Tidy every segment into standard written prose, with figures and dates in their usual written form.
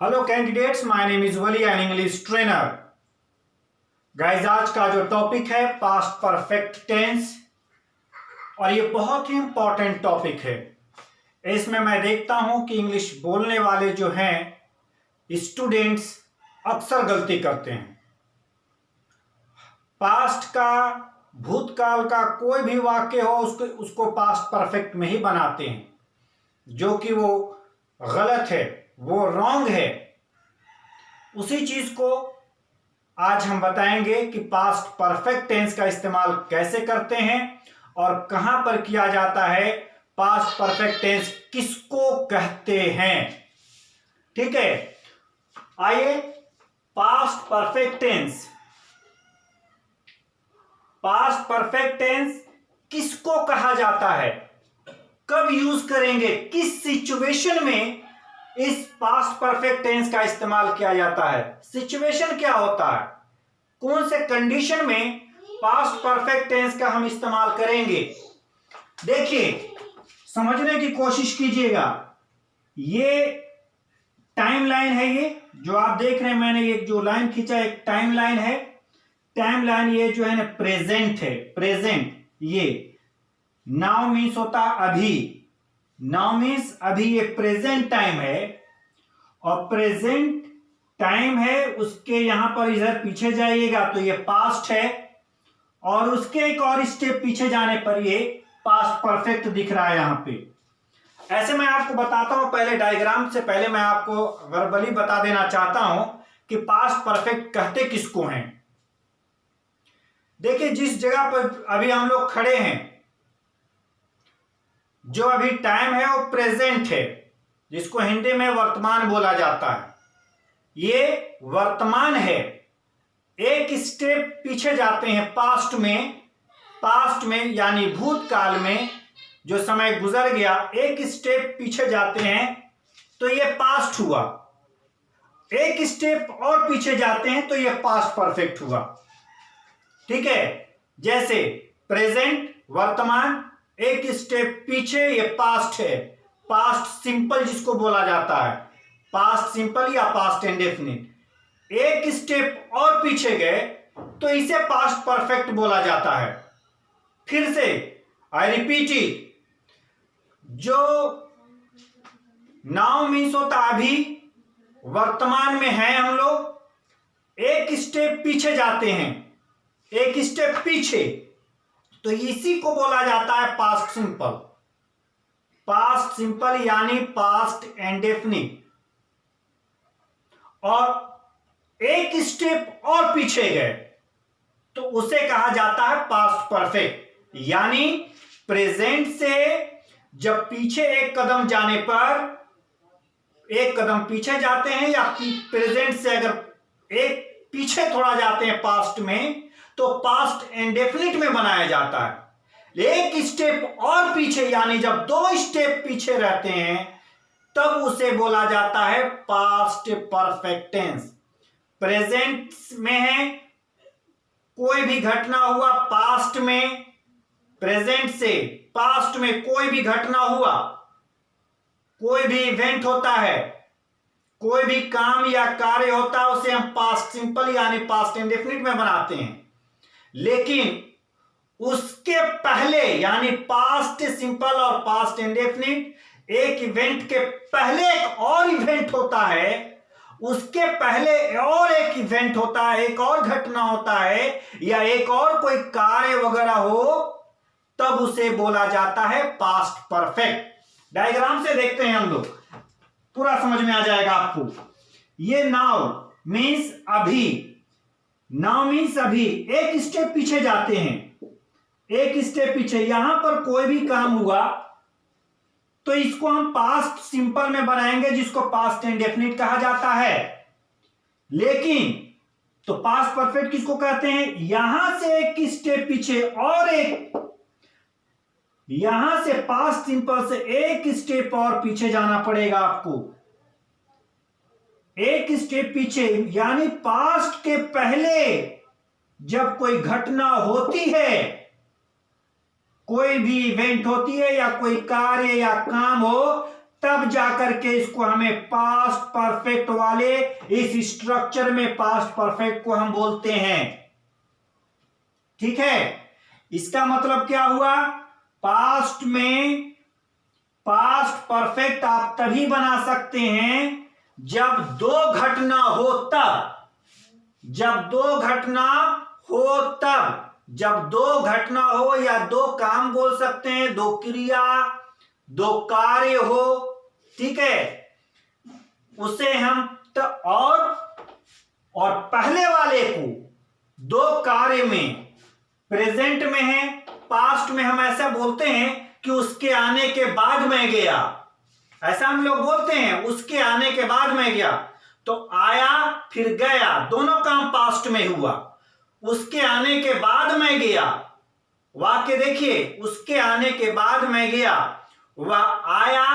Hello candidates, my name is Wali an English trainer. Guys, आज का जो topic है पास्ट परफेक्ट टेंस, और ये बहुत ही इंपॉर्टेंट टॉपिक है। इसमें मैं देखता हूं कि इंग्लिश बोलने वाले जो हैं स्टूडेंट्स अक्सर गलती करते हैं। पास्ट का, भूतकाल का कोई भी वाक्य हो उसको पास्ट परफेक्ट में ही बनाते हैं, जो कि वो गलत है, वो रॉन्ग है। उसी चीज को आज हम बताएंगे कि पास्ट परफेक्ट टेंस का इस्तेमाल कैसे करते हैं और कहां पर किया जाता है। पास्ट परफेक्ट टेंस किसको कहते हैं, ठीक है। आइए, past perfect tense, past perfect tense किसको कहा जाता है, कब यूज करेंगे, किस सिचुएशन में इस पास्ट परफेक्ट टेंस का इस्तेमाल किया जाता है। सिचुएशन क्या होता है, कौन से कंडीशन में पास्ट परफेक्ट टेंस का हम इस्तेमाल करेंगे। देखिए, समझने की कोशिश कीजिएगा। ये टाइमलाइन है, ये जो आप देख रहे हैं, मैंने एक जो लाइन खींचा एक टाइमलाइन है। टाइमलाइन ये जो है ना प्रेजेंट है, प्रेजेंट। ये नाउ मीन्स होता अभी, नाउ मीन्स अभी, ये प्रेजेंट टाइम है और प्रेजेंट टाइम है उसके यहां पर इधर पीछे जाइएगा तो ये पास्ट है, और उसके एक और स्टेप पीछे जाने पर ये पास्ट परफेक्ट दिख रहा है यहां पे। ऐसे मैं आपको बताता हूं, पहले डायग्राम से पहले मैं आपको वर्बली बता देना चाहता हूं कि पास्ट परफेक्ट कहते किसको हैं। देखिए, जिस जगह पर अभी हम लोग खड़े हैं, जो अभी टाइम है वो प्रेजेंट है, जिसको हिंदी में वर्तमान बोला जाता है। ये वर्तमान है। एक स्टेप पीछे जाते हैं पास्ट में, पास्ट में यानी भूतकाल में जो समय गुजर गया, एक स्टेप पीछे जाते हैं तो ये पास्ट हुआ। एक स्टेप और पीछे जाते हैं तो ये पास्ट परफेक्ट हुआ, ठीक है। जैसे प्रेजेंट वर्तमान, एक स्टेप पीछे ये पास्ट है, पास्ट सिंपल जिसको बोला जाता है, पास्ट सिंपल या पास्ट इंडेफिनिट। एक स्टेप और पीछे गए तो इसे पास्ट परफेक्ट बोला जाता है। फिर से आई रिपीट इट, जो नाउ मीन्स होता अभी, वर्तमान में है हम लोग, एक स्टेप पीछे जाते हैं, एक स्टेप पीछे, तो इसी को बोला जाता है पास्ट सिंपल। पास्ट सिंपल यानी पास्ट इंडेफिनिट। और एक स्टेप और पीछे गए तो उसे कहा जाता है पास्ट परफेक्ट। यानी प्रेजेंट से जब पीछे एक कदम जाने पर, एक कदम पीछे जाते हैं, या प्रेजेंट से अगर एक पीछे थोड़ा जाते हैं पास्ट में, तो पास्ट इंडेफिनिट में बनाया जाता है। एक स्टेप और पीछे यानी जब दो स्टेप पीछे रहते हैं तब उसे बोला जाता है पास्ट परफेक्ट टेंस। प्रेजेंट में है, कोई भी घटना हुआ पास्ट में, प्रेजेंट से पास्ट में कोई भी घटना हुआ, कोई भी इवेंट होता है, कोई भी काम या कार्य होता है, उसे हम पास्ट सिंपल यानी पास्ट इंडेफिनिट में बनाते हैं। लेकिन उसके पहले यानी पास्ट सिंपल और पास्ट इंडेफिनिट, एक इवेंट के पहले एक और इवेंट होता है, उसके पहले और एक इवेंट होता है, एक और घटना होता है, या एक और कोई कार्य वगैरह हो, तब उसे बोला जाता है पास्ट परफेक्ट। डायग्राम से देखते हैं हम लोग, पूरा समझ में आ जाएगा आपको। ये नाउ मीन्स अभी, नाउ मीन्स अभी, एक स्टेप पीछे जाते हैं, एक स्टेप पीछे, यहां पर कोई भी काम हुआ तो इसको हम पास्ट सिंपल में बनाएंगे, जिसको पास्ट इंडेफिनिट कहा जाता है। लेकिन तो पास्ट परफेक्ट किसको कहते हैं, यहां से एक स्टेप पीछे और एक, यहां से पास्ट सिंपल से एक स्टेप और पीछे जाना पड़ेगा आपको, एक स्टेप पीछे, यानी पास्ट के पहले जब कोई घटना होती है, कोई भी इवेंट होती है या कोई कार्य या काम हो, तब जाकर के इसको हमें पास्ट परफेक्ट वाले इस स्ट्रक्चर में पास्ट परफेक्ट को हम बोलते हैं। ठीक है, इसका मतलब क्या हुआ, पास्ट में पास्ट परफेक्ट आप तभी बना सकते हैं जब दो घटना हो तब, जब दो घटना हो तब, जब दो घटना हो या दो काम बोल सकते हैं, दो क्रिया, दो कार्य हो। ठीक है, उसे हम और पहले वाले को दो कार्य में, प्रेजेंट में है, पास्ट में हम ऐसा बोलते हैं कि उसके आने के बाद मैं गया, ऐसा हम लोग बोलते हैं, उसके आने के बाद मैं गया। तो आया फिर गया, दोनों काम पास्ट में हुआ। उसके आने के बाद मैं गया, वाक्य देखिए, उसके आने के बाद मैं गया, वह आया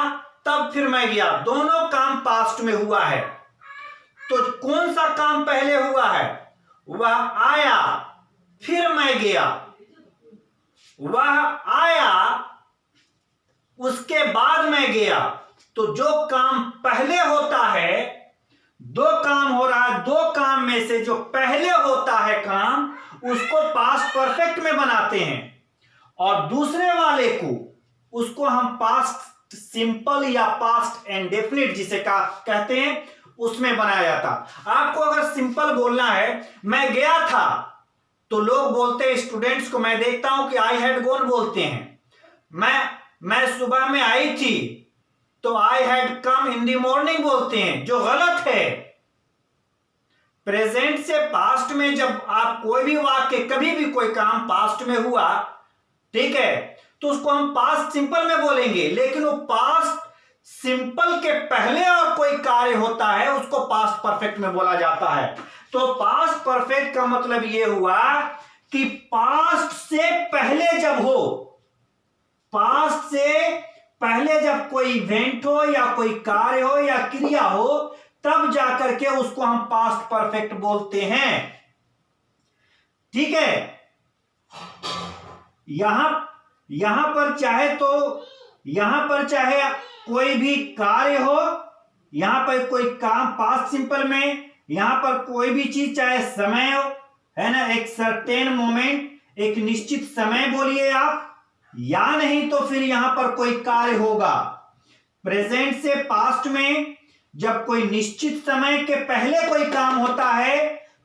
तब फिर मैं गया, दोनों काम पास्ट में हुआ है। तो कौन सा काम पहले हुआ है, वह आया फिर मैं गया, वह आया उसके बाद मैं गया। तो जो काम पहले होता है, दो काम हो रहा है, दो काम में से जो पहले होता है काम, उसको पास्ट परफेक्ट में बनाते हैं, और दूसरे वाले को, उसको हम पास्ट सिंपल या पास्ट इंडेफिनिट जिसे कहते हैं, उसमें बनाया जाता। आपको अगर सिंपल बोलना है, मैं गया था, तो लोग बोलते हैं, स्टूडेंट्स को मैं देखता हूं कि आई हैड गॉन बोलते हैं। मैं सुबह में आई थी, तो I had come in the morning बोलते हैं, जो गलत है। प्रेजेंट से पास्ट में जब आप कोई भी वाक्य, कभी भी कोई काम पास्ट में हुआ, ठीक है, तो उसको हम पास्ट सिंपल में बोलेंगे, लेकिन वो पास्ट सिंपल के पहले और कोई कार्य होता है, उसको पास्ट परफेक्ट में बोला जाता है। तो पास्ट परफेक्ट का मतलब यह हुआ कि पास्ट से पहले जब हो, पास्ट से पहले जब कोई इवेंट हो या कोई कार्य हो या क्रिया हो, तब जाकर के उसको हम पास्ट परफेक्ट बोलते हैं। ठीक है, यहां पर चाहे कोई भी कार्य हो, यहां पर कोई काम पास्ट सिंपल में, यहां पर कोई भी चीज, चाहे समय हो, है ना, एक सर्टेन मोमेंट, एक निश्चित समय बोलिए आप, या नहीं तो फिर यहां पर कोई कार्य होगा। प्रेजेंट से पास्ट में जब कोई निश्चित समय के पहले कोई काम होता है,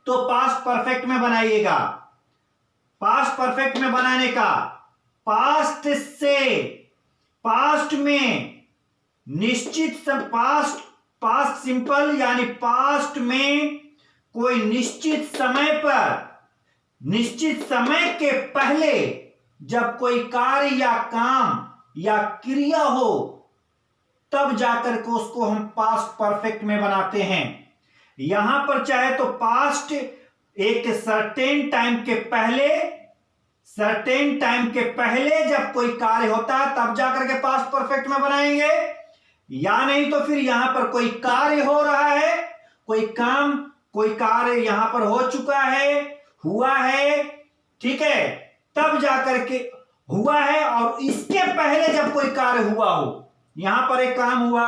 तो पास्ट परफेक्ट में बनाइएगा। पास्ट परफेक्ट में बनाने का, पास्ट से पास्ट में निश्चित पास्ट सिंपल, यानी पास्ट में कोई निश्चित समय पर, निश्चित समय के पहले जब कोई कार्य या काम या क्रिया हो, तब जाकर के उसको हम पास्ट परफेक्ट में बनाते हैं। यहां पर चाहे तो पास्ट एक सर्टेन टाइम के पहले जब कोई कार्य होता है, तब जाकर के पास्ट परफेक्ट में बनाएंगे, या नहीं तो फिर यहां पर कोई कार्य हो रहा है, कोई काम, कोई कार्य यहां पर हो चुका है, हुआ है, ठीक है, तब जाकर के हुआ है, और इसके पहले जब कोई कार्य हुआ हो, यहां पर एक काम हुआ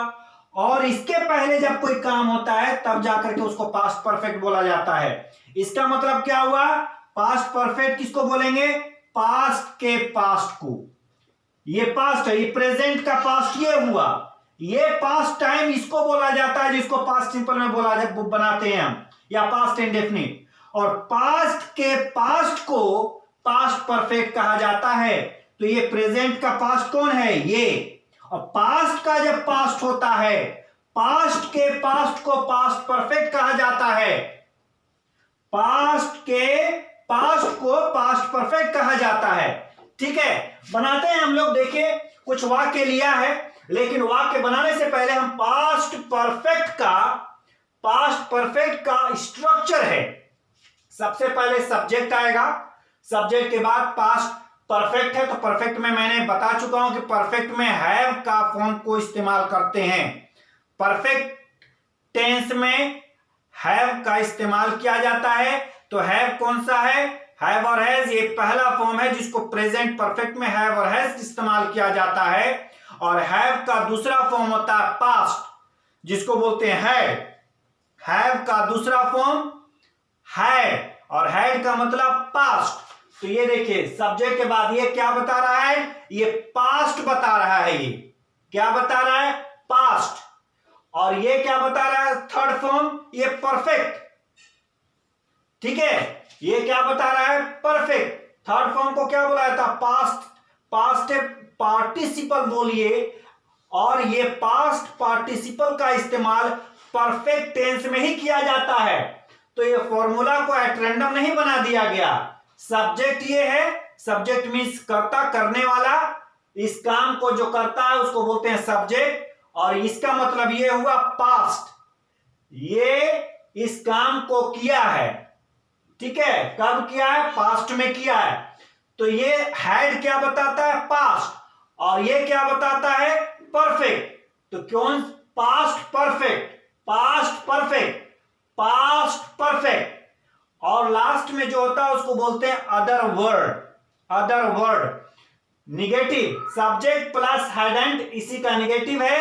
और इसके पहले जब कोई काम होता है, तब जाकर के उसको पास्ट परफेक्ट बोला जाता है। इसका मतलब क्या हुआ, पास्ट परफेक्ट किसको बोलेंगे, पास्ट के पास्ट को। ये पास्ट है, ये प्रेजेंट का पास्ट ये हुआ, ये पास्ट टाइम इसको बोला जाता है, जिसको पास्ट सिंपल में बनाते हैं हम, या पास्ट इंडेफिनिट। और पास्ट के पास्ट को पास्ट परफेक्ट कहा जाता है। तो ये प्रेजेंट का पास्ट कौन है, ये। और पास्ट का जब पास्ट होता है, पास्ट के पास्ट को पास्ट परफेक्ट कहा जाता है, पास्ट के पास्ट को पास्ट परफेक्ट कहा जाता है। ठीक है, बनाते हैं हम लोग। देखिए, कुछ वाक्य लिया है, लेकिन वाक्य बनाने से पहले हम पास्ट परफेक्ट का स्ट्रक्चर है। सबसे पहले सब्जेक्ट आएगा, सब्जेक्ट के बाद पास्ट परफेक्ट है, तो परफेक्ट में मैंने बता चुका हूं कि परफेक्ट में हैव का फॉर्म को इस्तेमाल करते हैं। परफेक्ट टेंस में हैव का इस्तेमाल किया जाता है। तो हैव कौन सा है, हैव और हैज, ये पहला फॉर्म है जिसको प्रेजेंट परफेक्ट में हैव और हैज इस्तेमाल किया जाता है। और हैव का दूसरा फॉर्म होता है पास्ट, जिसको बोलते हैं हैड। हैव का दूसरा फॉर्म हैड, और हैड का मतलब पास्ट। तो ये देखिए सब्जेक्ट के बाद ये क्या बता रहा है, ये पास्ट बता रहा है। ये क्या बता रहा है, पास्ट। और ये क्या बता रहा है, थर्ड फॉर्म, ये परफेक्ट। ठीक है, ये क्या बता रहा है, परफेक्ट। थर्ड फॉर्म को क्या बुलाया था, पास्ट। पास्ट पार्टिसिपल बोलिए, और ये पास्ट पार्टिसिपल का इस्तेमाल परफेक्ट टेंस में ही किया जाता है। तो ये फॉर्मूला को एट रैंडम नहीं बना दिया गया। सब्जेक्ट ये है, सब्जेक्ट मीन्स कर्ता, करने वाला। इस काम को जो करता है उसको बोलते हैं सब्जेक्ट, और इसका मतलब ये हुआ पास्ट, ये इस काम को किया है। ठीक है, कब किया है, पास्ट में किया है। तो ये हैड क्या बताता है, पास्ट, और ये क्या बताता है, परफेक्ट। तो कौन, past perfect, past perfect, past perfect. और लास्ट में जो होता है उसको बोलते हैं other word. Other word negative, subject plus hadn't, इसी का निगेटिव है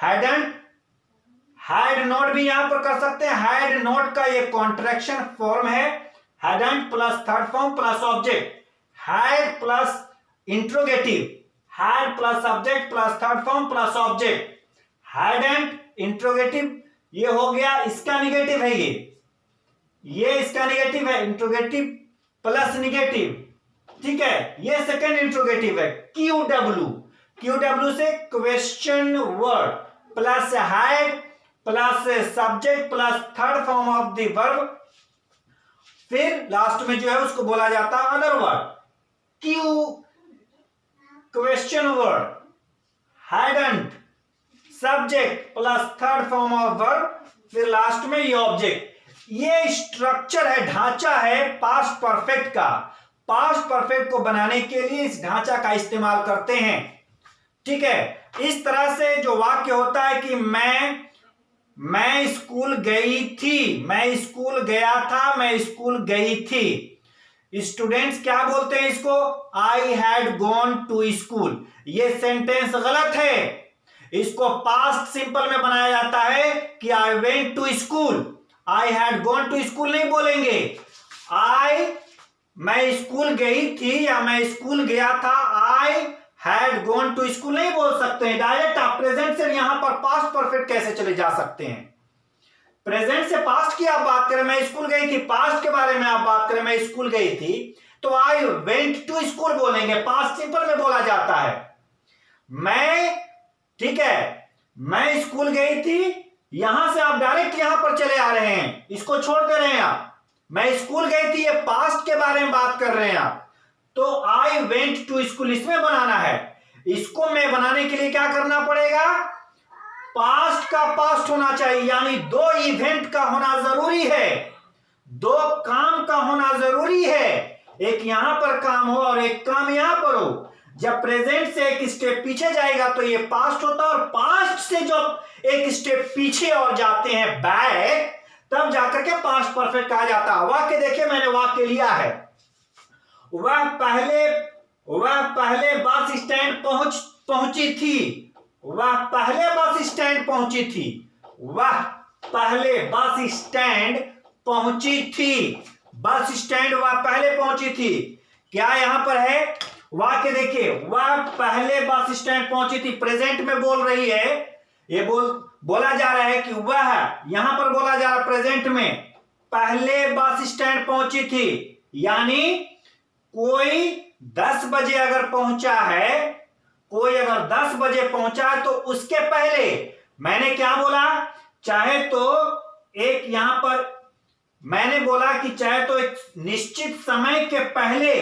हैडंट। हैड नॉट भी यहां पर कर सकते हैं, हैड नॉट का ये कॉन्ट्रैक्शन फॉर्म है। Hadn't plus third form plus object, had plus interrogative, had plus subject plus third form plus object, hadn't interrogative, ये हो गया, इसका निगेटिव है ये इसका निगेटिव है, इंट्रोगेटिव प्लस निगेटिव। ठीक है, ये सेकंड इंट्रोगेटिव है, क्यू डब्ल्यू। क्यू डब्ल्यू से question word plus had plus subject plus third form of the verb, फिर लास्ट में जो है उसको बोला जाता है other word. Q question word, hadn't subject plus third form of verb, फिर लास्ट में ये ऑब्जेक्ट। ये स्ट्रक्चर है, ढांचा है पास्ट परफेक्ट का। पास्ट परफेक्ट को बनाने के लिए इस ढांचा का इस्तेमाल करते हैं। ठीक है, इस तरह से जो वाक्य होता है कि मैं स्कूल गई थी, मैं स्कूल गया था, मैं स्कूल गई थी। स्टूडेंट्स क्या बोलते हैं इसको, I had gone to school. ये सेंटेंस गलत है, इसको पास्ट सिंपल में बनाया जाता है कि I went to school. I had gone to school नहीं बोलेंगे। मैं स्कूल गई थी या मैं स्कूल गया था, I had gone to school नहीं बोल सकते हैं। डायरेक्ट आप प्रेजेंट से यहां पर पास्ट परफेक्ट कैसे चले जा सकते हैं। प्रेजेंट से पास्ट की आप बात करें, मैं स्कूल गई थी, पास्ट के बारे में आप बात करें, मैं स्कूल गई थी, तो आई वेंट टू स्कूल बोलेंगे, पास्ट सिंपल में बोला जाता है। ठीक है, मैं स्कूल गई थी, यहां से आप डायरेक्ट यहां पर चले आ रहे हैं, इसको छोड़ दे रहे हैं आप। मैं स्कूल गई थी, ये पास्ट के बारे में बात कर रहे हैं आप। तो आई वेंट टू स्कूल इसमें बनाना है। इसको मैं बनाने के लिए क्या करना पड़ेगा, पास्ट का पास्ट होना चाहिए, यानी दो इवेंट का होना जरूरी है, दो काम का होना जरूरी है। एक यहां पर काम हो और एक काम यहां पर हो। जब प्रेजेंट से एक स्टेप पीछे जाएगा तो ये पास्ट होता है, और पास्ट से जब एक स्टेप पीछे और जाते हैं बैक, तब जाकर के पास्ट परफेक्ट कहा जाता है। वाक्य देखिए, मैंने वाक्य लिया है, वह पहले बस स्टैंड पहुंची थी। वह पहले बस स्टैंड पहुंची थी। वह पहले बस स्टैंड पहुंची थी। बस स्टैंड वह पहले पहुंची थी। क्या यहां पर है, वाक्य देखिए, वह पहले बस स्टैंड पहुंची थी, प्रेजेंट में बोल रही है। ये बोला जा रहा है कि वह, यहां पर बोला जा रहा प्रेजेंट में, पहले बस स्टैंड पहुंची थी, यानी कोई 10 बजे अगर पहुंचा है, कोई अगर 10 बजे पहुंचा है तो उसके पहले, मैंने क्या बोला, चाहे तो एक यहां पर मैंने बोला कि चाहे तो एक निश्चित समय के पहले,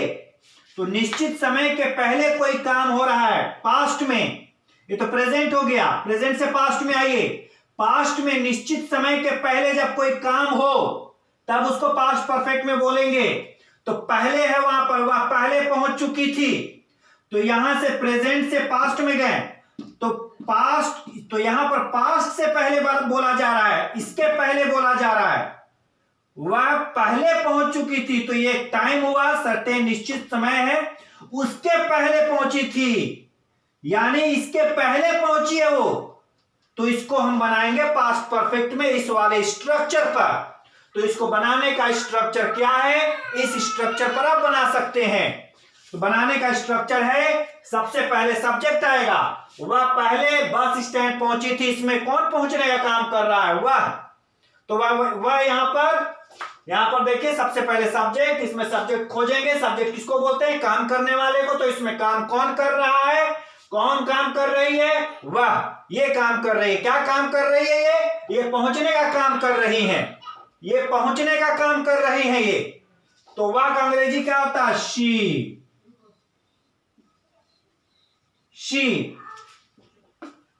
तो निश्चित समय के पहले कोई काम हो रहा है पास्ट में, ये तो प्रेजेंट हो गया, प्रेजेंट से पास्ट में आइए। पास्ट में निश्चित समय के पहले जब कोई काम हो तब उसको पास्ट परफेक्ट में बोलेंगे। तो पहले है वहां पर, वह पहले पहुंच चुकी थी, तो यहां से प्रेजेंट से पास्ट में गए, तो पास्ट, तो यहां पर पास्ट से पहले बोला जा रहा है, इसके पहले बोला जा रहा है, वह पहले पहुंच चुकी थी, तो ये टाइम हुआ, सर्टेन निश्चित समय है, उसके पहले पहुंची थी, यानी इसके पहले पहुंची है वो, तो इसको हम बनाएंगे पास्ट परफेक्ट में इस वाले स्ट्रक्चर पर। तो इसको बनाने का स्ट्रक्चर क्या है, इस स्ट्रक्चर पर आप बना सकते हैं। तो बनाने का स्ट्रक्चर है, सबसे पहले सब्जेक्ट आएगा, वह पहले बस स्टैंड पहुंची थी, इसमें कौन पहुंचने का काम कर रहा है, वह। तो वह यहां पर देखिए सबसे पहले सब्जेक्ट, इसमें सब्जेक्ट खोजेंगे। सब्जेक्ट किसको बोलते हैं, काम करने वाले को। तो इसमें काम कौन कर रहा है, कौन काम कर रही है, वह। ये काम कर रही है, क्या काम कर रही है, ये पहुंचने का काम कर रही है, ये पहुंचने का काम कर रही है ये। तो वह का अंग्रेजी क्या होता है, शी।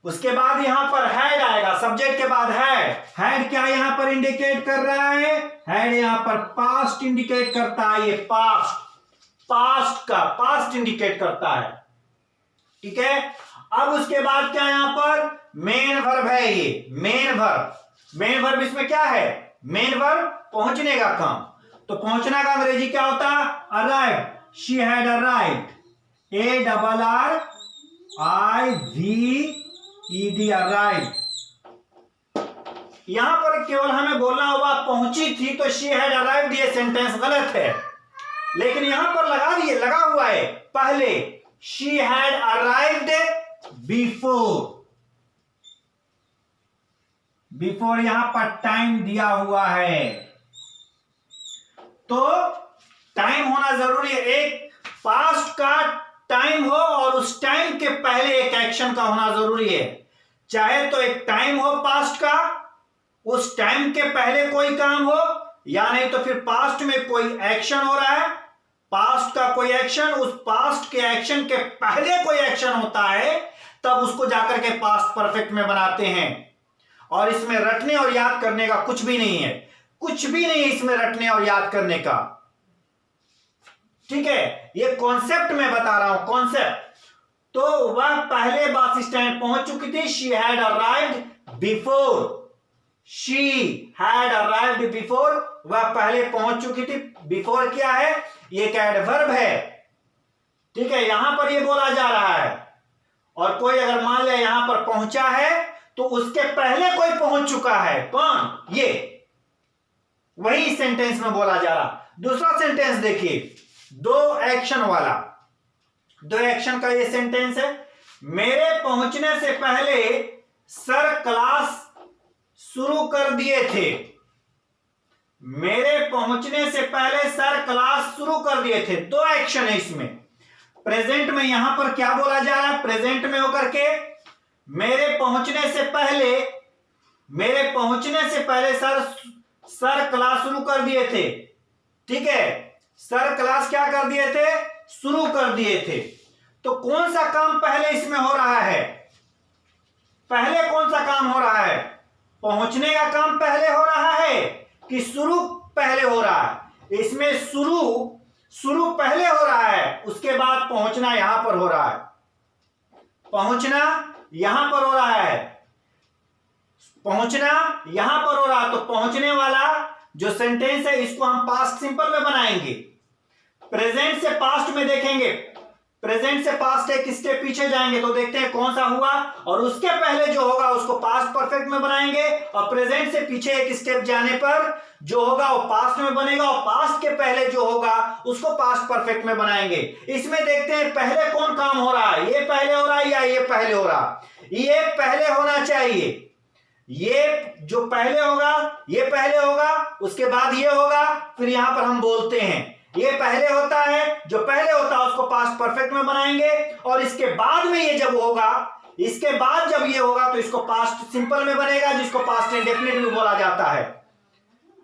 उसके बाद यहां पर हैड आएगा, सब्जेक्ट के बाद हैड क्या यहां पर इंडिकेट कर रहा है, हैड यहां पर पास्ट इंडिकेट करता है, ये पास्ट इंडिकेट करता है, ठीक है। अब उसके बाद क्या यहां पर मेन वर्ब है, ये मेन वर्ब इसमें क्या है, मेन वर्ब पहुंचने का काम। तो पहुंचना का अंग्रेजी क्या होता है, arrive. She had arrived, ARRIVED, arrived. यहां पर केवल हमें बोलना होगा पहुंची थी, तो शी हैड अराइव्ड ये सेंटेंस गलत है, लेकिन यहां पर लगा हुआ है पहले, शी हैड अराइव्ड बिफोर यहां पर टाइम दिया हुआ है, तो टाइम होना जरूरी है, एक पास्ट का टाइम हो और उस टाइम के पहले एक एक्शन का होना जरूरी है। चाहे तो एक टाइम हो पास्ट का, उस टाइम के पहले कोई काम हो, या नहीं तो फिर पास्ट में कोई एक्शन हो रहा है, पास्ट का कोई एक्शन, उस पास्ट के एक्शन के पहले कोई एक्शन होता है, तब उसको जाकर के पास्ट परफेक्ट में बनाते हैं। और इसमें रटने और याद करने का कुछ भी नहीं है, कुछ भी नहीं है इसमें रटने और याद करने का, ठीक है। ये कॉन्सेप्ट में बता रहा हूं, कॉन्सेप्ट। तो वह पहले बस स्टैंड पहुंच चुकी थी, शी हैड अराइव्ड बिफोर, वह पहले पहुंच चुकी थी। बिफोर क्या है, ये एक एडवर्ब है, ठीक है, यहां पर ये बोला जा रहा है। और कोई अगर मान ले यहां पर पहुंचा है, तो उसके पहले कोई पहुंच चुका है, कौन, ये, वही सेंटेंस में बोला जा रहा। दूसरा सेंटेंस देखिए, दो एक्शन वाला, दो एक्शन का ये सेंटेंस है। मेरे पहुंचने से पहले सर क्लास शुरू कर दिए थे, मेरे पहुंचने से पहले सर क्लास शुरू कर दिए थे। दो एक्शन है इसमें। प्रेजेंट में यहां पर क्या बोला जा रहा है, प्रेजेंट में होकर के मेरे पहुंचने से पहले सर क्लास शुरू कर दिए थे, ठीक है, सर क्लास क्या कर दिए थे, शुरू कर दिए थे। तो कौन सा काम पहले इसमें हो रहा है, पहले कौन सा काम हो रहा है, पहुंचने का काम पहले हो रहा है कि शुरू पहले हो रहा है। इसमें शुरू पहले हो रहा है, उसके बाद पहुंचना यहां पर हो रहा है, पहुंचना यहां पर हो रहा है, पहुंचना यहां पर हो रहा है। तो पहुंचने वाला जो सेंटेंस है, इसको हम पास्ट सिंपल में बनाएंगे। प्रेजेंट से पास्ट में देखेंगे, प्रेजेंट से पास्ट एक स्टेप पीछे जाएंगे तो देखते हैं कौन सा हुआ, और उसके पहले जो होगा उसको पास्ट परफेक्ट में बनाएंगे, और प्रेजेंट से पीछे एक स्टेप जाने पर जो होगा वो पास्ट में बनेगा, और पास्ट के पहले जो होगा उसको पास्ट परफेक्ट में बनाएंगे। इसमें देखते हैं पहले कौन काम हो रहा है, ये पहले हो रहा है या ये पहले हो रहा है, ये पहले होना चाहिए, ये जो पहले होगा ये पहले होगा, उसके बाद ये होगा, फिर यहां पर हम बोलते हैं ये पहले होता है, जो पहले होता है उसको पास्ट परफेक्ट में बनाएंगे, और इसके बाद में ये जब होगा, इसके बाद जब ये होगा तो इसको पास्ट सिंपल में बनेगा, जिसको पास्ट इंडेफिनिट भी बोला जाता है।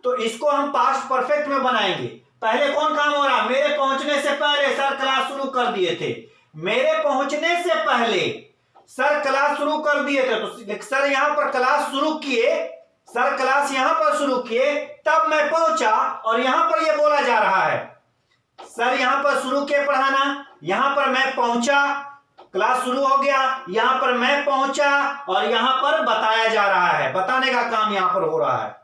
तो इसको हम पास्ट परफेक्ट में बनाएंगे। पहले कौन काम हो रहा, मेरे पहुंचने से पहले सर क्लास शुरू कर दिए थे, मेरे पहुंचने से पहले सर क्लास शुरू कर दिए थे, तो सर यहां पर क्लास शुरू किए, सर क्लास यहां पर शुरू किए, तब मैं पहुंचा, और यहां पर यह बोला जा रहा है सर यहां पर शुरू किए पढ़ाना, यहां पर मैं पहुंचा, क्लास शुरू हो गया, यहां पर मैं पहुंचा, और यहां पर बताया जा रहा है, बताने का काम यहां पर हो रहा है,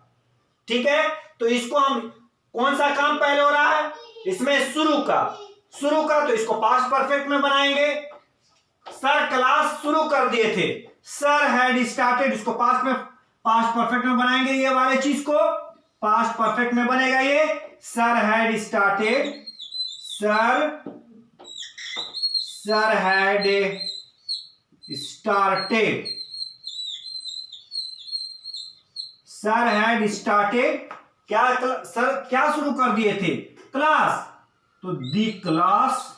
ठीक है। तो इसको हम कौन सा काम पहले हो रहा है, इसमें शुरू का, तो इसको पास्ट परफेक्ट में बनाएंगे, सर क्लास शुरू कर दिए थे, सर हैड स्टार्टेड, इसको पास्ट में, पास्ट परफेक्ट में बनाएंगे, ये वाले चीज को पास्ट परफेक्ट में बनेगा ये, sir had started, sir had started, sir had started क्या, सर क्या शुरू कर दिए थे, क्लास, तो the class,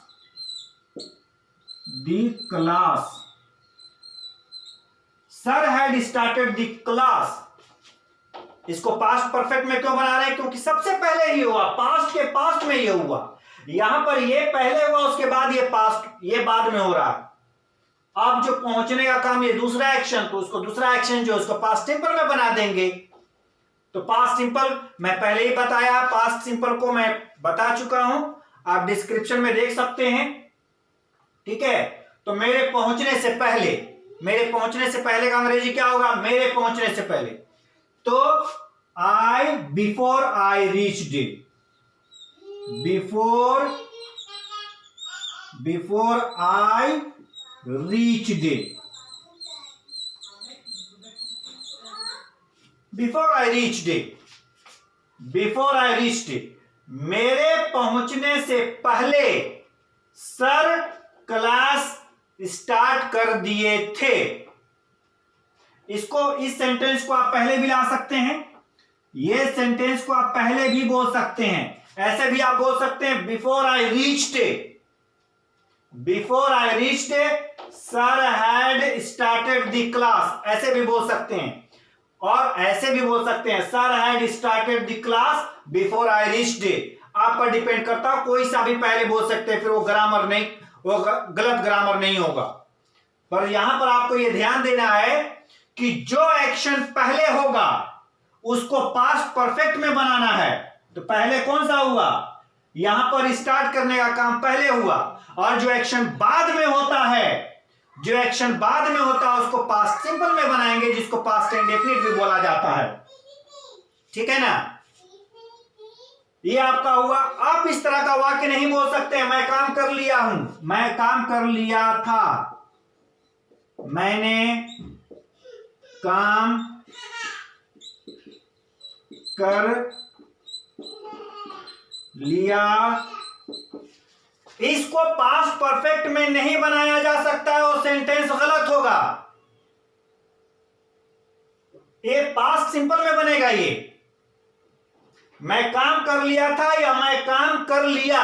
sir had started the class. इसको पास्ट परफेक्ट में क्यों बना रहे हैं, क्योंकि सबसे पहले ही हुआ, पास्ट के पास्ट में ये हुआ, यहां पर ये पहले हुआ, उसके बाद ये पास्ट, ये बाद में हो रहा है। अब जो पहुंचने का काम ये दूसरा एक्शन, तो उसको दूसरा एक्शन जो उसको पास्ट सिंपल में बना देंगे। तो पास्ट सिंपल मैं पहले ही बताया, पास्ट सिंपल को मैं बता चुका हूं, आप डिस्क्रिप्शन में देख सकते हैं, ठीक है। तो मेरे पहुंचने से पहले का अंग्रेजी क्या होगा, मेरे पहुंचने से पहले, तो I, before I reached, before I reached, before I reached, मेरे पहुंचने से पहले सर क्लास स्टार्ट कर दिए थे। इसको, इस सेंटेंस को आप पहले भी ला सकते हैं, ये सेंटेंस को आप पहले भी बोल सकते हैं, ऐसे भी आप बोल सकते हैं, before I reached sir had started the class, ऐसे भी बोल सकते हैं, और ऐसे भी बोल सकते हैं, sir had started the class before I reached. आप पर डिपेंड करता है, कोई सा भी पहले बोल सकते हैं, फिर वो ग्रामर नहीं, वो गलत ग्रामर नहीं होगा। पर यहां पर आपको यह ध्यान देना है कि जो एक्शन पहले होगा उसको पास्ट परफेक्ट में बनाना है। तो पहले कौन सा हुआ, यहां पर स्टार्ट करने का काम पहले हुआ, और जो एक्शन बाद में होता है, उसको पास्ट सिंपल में बनाएंगे, जिसको पास्ट इंडेफिनिट भी बोला जाता है, ठीक है ना। ये आपका हुआ। आप इस तरह का वाक्य नहीं बोल सकते, मैं काम कर लिया हूं, मैं काम कर लिया था, मैंने काम कर लिया। इसको पास्ट परफेक्ट में नहीं बनाया जा सकता है, और सेंटेंस गलत होगा। ये पास्ट सिंपल में बनेगा, ये मैं काम कर लिया था, या मैं काम कर लिया,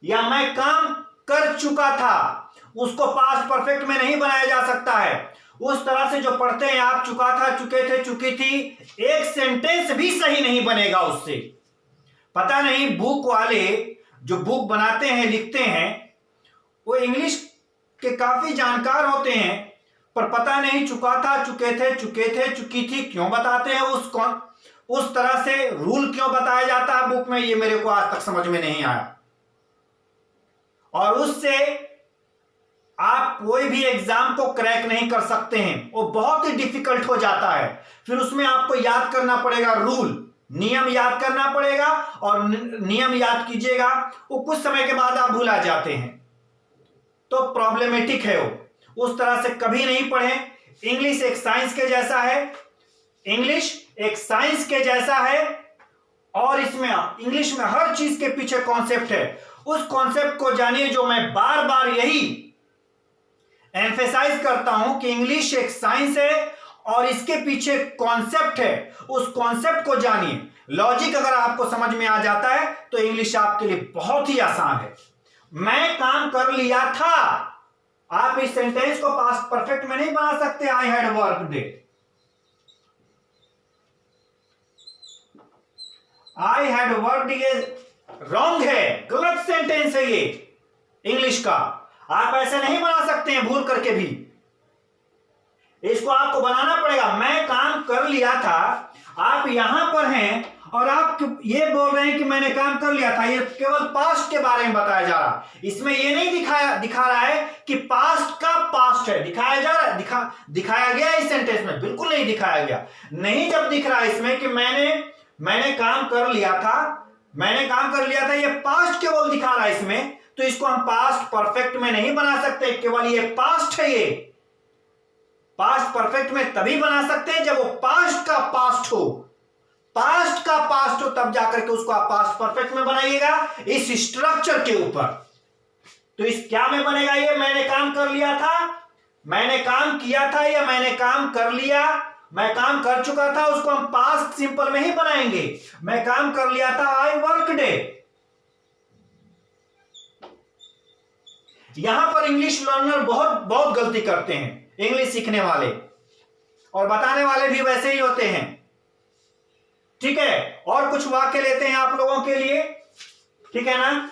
या मैं काम कर चुका था, उसको पास्ट परफेक्ट में नहीं बनाया जा सकता है। उस तरह से जो पढ़ते हैं आप, चुका था, चुके थे, चुकी थी, एक सेंटेंस भी सही नहीं बनेगा उससे। पता नहीं बुक वाले जो बुक बनाते हैं, लिखते हैं, वो इंग्लिश के काफी जानकार होते हैं, पर पता नहीं चुका था, चुके थे, चुकी थी क्यों बताते हैं, उस तरह से रूल क्यों बताया जाता है बुक में, ये मेरे को आज तक समझ में नहीं आया। और उससे आप कोई भी एग्जाम को क्रैक नहीं कर सकते हैं, वो बहुत ही डिफिकल्ट हो जाता है। फिर उसमें आपको याद करना पड़ेगा, रूल, नियम याद करना पड़ेगा, और नियम याद कीजिएगा, वो कुछ समय के बाद आप भूला जाते हैं, तो प्रॉब्लमेटिक है वो। उस तरह से कभी नहीं पढ़ें। इंग्लिश एक साइंस के जैसा है, और इसमें इंग्लिश में हर चीज के पीछे कॉन्सेप्ट है। उस कॉन्सेप्ट को जानिए, जो मैं बार बार यही एम्फेसाइज करता हूं कि इंग्लिश एक साइंस है और इसके पीछे कॉन्सेप्ट है। उस कॉन्सेप्ट को जानिए। लॉजिक अगर आपको समझ में आ जाता है तो इंग्लिश आपके लिए बहुत ही आसान है। मैं काम कर लिया था, आप इस सेंटेंस को पास्ट परफेक्ट में नहीं बना सकते। I had worked, I had worked ये रॉन्ग है, गलत सेंटेंस है ये इंग्लिश का। आप ऐसे नहीं बना सकते हैं भूल करके भी, इसको आपको बनाना पड़ेगा। मैं काम कर लिया था, आप यहां पर हैं और आप ये बोल रहे हैं कि मैंने काम कर लिया था। ये केवल पास्ट के बारे में बताया जा रहा है, इसमें ये नहीं दिखा रहा है कि पास्ट का पास्ट है। दिखाया गया इस सेंटेंस में? बिल्कुल नहीं दिखाया गया। नहीं जब दिख रहा है इसमें कि मैंने काम कर लिया था, ये पास्ट केवल दिखा रहा है इसमें, तो इसको हम पास्ट परफेक्ट में नहीं बना सकते, केवल ये पास्ट है। ये पास्ट परफेक्ट में तभी बना सकते हैं जब वो पास्ट का पास्ट हो, पास्ट का पास्ट हो, तब जाकर के उसको आप पास्ट परफेक्ट में बनाइएगा इस स्ट्रक्चर के ऊपर। तो इस क्या में बनेगा? ये मैंने काम कर लिया था, मैंने काम किया था, या मैंने काम कर लिया, मैं काम कर चुका था, उसको हम पास्ट सिंपल में ही बनाएंगे। मैं काम कर लिया था, आई वर्कड। यहां पर इंग्लिश लर्नर बहुत बहुत गलती करते हैं, इंग्लिश सीखने वाले और बताने वाले भी वैसे ही होते हैं। ठीक है, और कुछ वाक्य लेते हैं आप लोगों के लिए, ठीक है ना।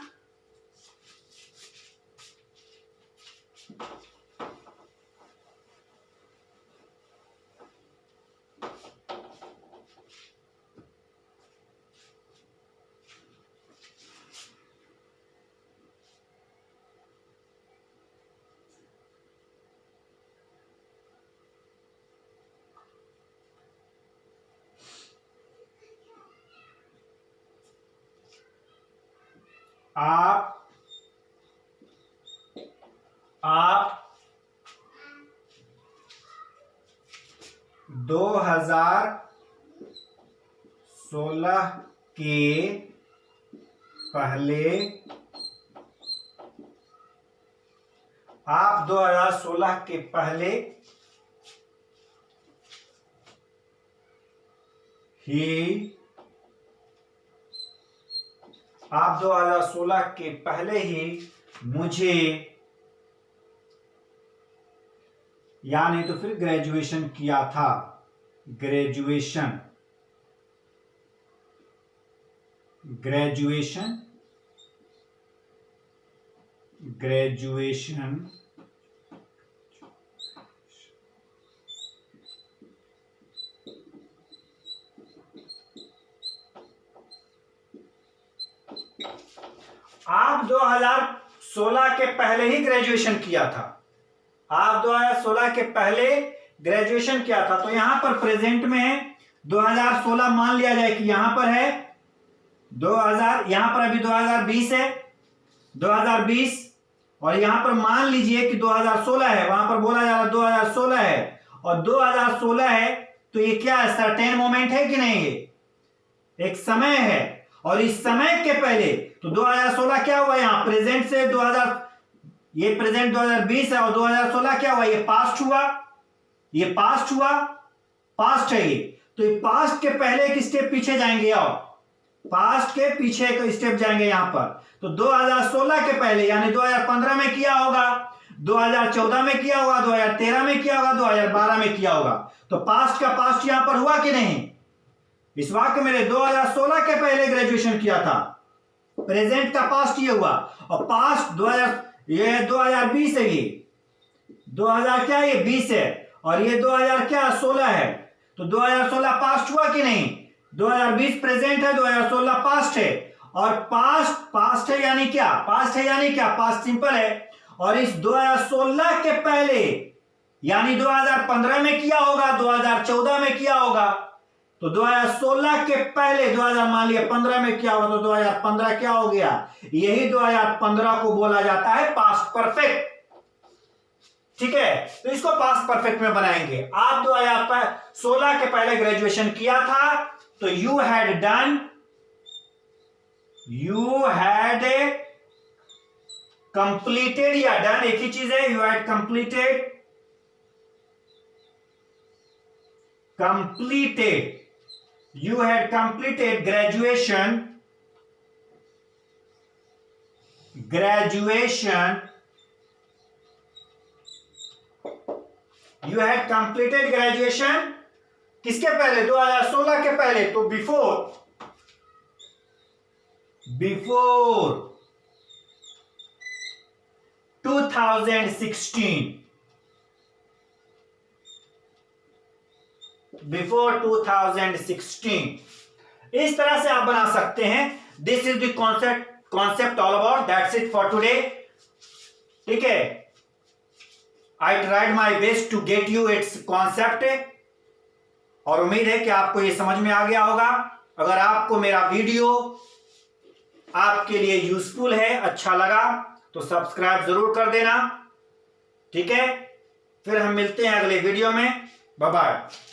आप 2016 के पहले, आप 2016 के पहले ही, आप 2016 के पहले ही मुझे, यानी तो फिर ग्रेजुएशन किया था, ग्रेजुएशन, ग्रेजुएशन, ग्रेजुएशन आप 2016 के पहले ही ग्रेजुएशन किया था, आप 2016 के पहले ग्रेजुएशन किया था। तो यहां पर प्रेजेंट में है 2016, मान लिया जाए कि यहां पर है 2000, यहां पर अभी 2020 है, 2020, और यहां पर मान लीजिए कि 2016 है, वहां पर बोला जा रहा है 2016 है, और 2016 है तो ये क्या है? सर्टेन मोमेंट है कि नहीं? ये एक समय है, और इस समय के पहले तो 2016 क्या हुआ? यहां प्रेजेंट से 2000, ये प्रेजेंट 2020 है, और 2016 क्या हुआ? ये पास्ट हुआ, ये पास्ट हुआ, पास्ट है ये। तो ये पास्ट के पहले एक स्टेप पीछे जाएंगे, और पास्ट के पीछे एक स्टेप जाएंगे यहां पर। तो 2016 के पहले यानी 2015 में किया होगा, 2014 में किया होगा, 2013 में किया होगा, 2012 में किया होगा। तो पास्ट का पास्ट यहां पर हुआ कि नहीं? इस वाक्य में 2016 के पहले ग्रेजुएशन किया था, प्रेजेंट का पास्ट ये हुआ, और पास्ट 2000, ये 2020 है, ये 2000 क्या, ये 20 है, और ये 2000 क्या, 16 है। तो 2016 पास्ट हुआ कि नहीं? 2020 प्रेजेंट है, 2016 पास्ट है, और पास्ट पास्ट है यानी क्या? पास्ट है यानी क्या? पास्ट सिंपल है। और इस 2016 के पहले यानी 2015 में किया होगा, 2014 में किया होगा, तो 2016 के पहले 2000 मान लिया 15 में किया होगा, तो 2015 क्या हो गया? यही 2015 को बोला जाता है पास्ट परफेक्ट। ठीक है, तो इसको पास्ट परफेक्ट में बनाएंगे। आप 2016 के पहले ग्रेजुएशन किया था, तो you had done, you had completed, या डन एक ही चीज है, you had completed, completed, you had completed graduation, graduation, you had completed graduation किसके पहले? 2016 के पहले, तो बिफोर, बिफोर 2016, बिफोर 2016। इस तरह से आप बना सकते हैं। This is the concept all about, that's it for today. ठीक है, I tried my best to get you its concept, और उम्मीद है कि आपको ये समझ में आ गया होगा। अगर आपको मेरा वीडियो आपके लिए यूजफुल है, अच्छा लगा, तो सब्सक्राइब जरूर कर देना। ठीक है, फिर हम मिलते हैं अगले वीडियो में। Bye bye.